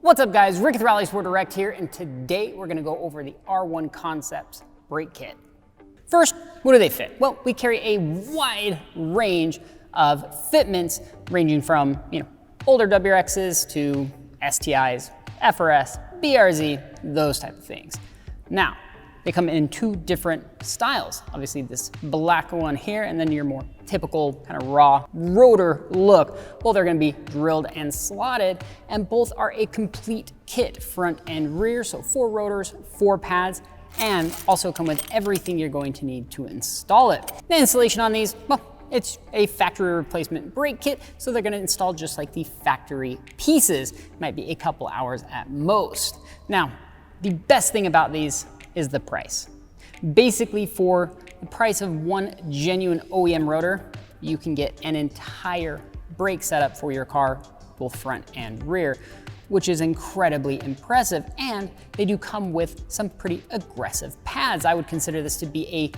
What's up guys, Rick with RallySport Direct here, and today we're gonna go over the R1 Concepts brake kit. First, what do they fit? Well, we carry a wide range of fitments ranging from, older WRXs to STIs, FRS, BRZ, those type of things. Now, they come in two different styles. Obviously this black one here, and then your more typical kind of raw rotor look. Both are gonna be drilled and slotted, and both are a complete kit, front and rear. So 4 rotors, 4 pads, and also come with everything you're going to need to install it. The installation on these, well, it's a factory replacement brake kit, so they're gonna install just like the factory pieces. It might be a couple hours at most. Now, the best thing about these is the price. Basically, for the price of one genuine OEM rotor, you can get an entire brake setup for your car, both front and rear, which is incredibly impressive. And they do come with some pretty aggressive pads. I would consider this to be a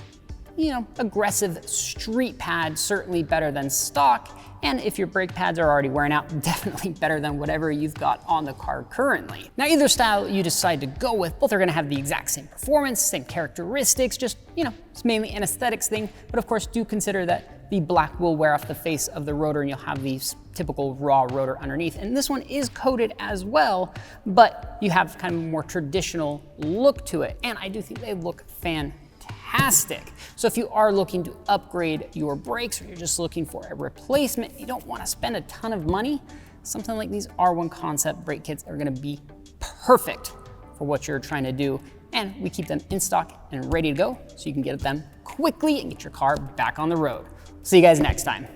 aggressive street pad, certainly better than stock. And if your brake pads are already wearing out, definitely better than whatever you've got on the car currently. Now, either style you decide to go with, both are gonna have the exact same performance, same characteristics, just, it's mainly an aesthetics thing. But of course, do consider that the black will wear off the face of the rotor and you'll have these typical raw rotor underneath. And this one is coated as well, but you have kind of a more traditional look to it. And I do think they look fantastic. So if you are looking to upgrade your brakes, or you're just looking for a replacement, you don't want to spend a ton of money, something like these R1 Concept brake kits are going to be perfect for what you're trying to do. And we keep them in stock and ready to go, so you can get them quickly and get your car back on the road. See you guys next time.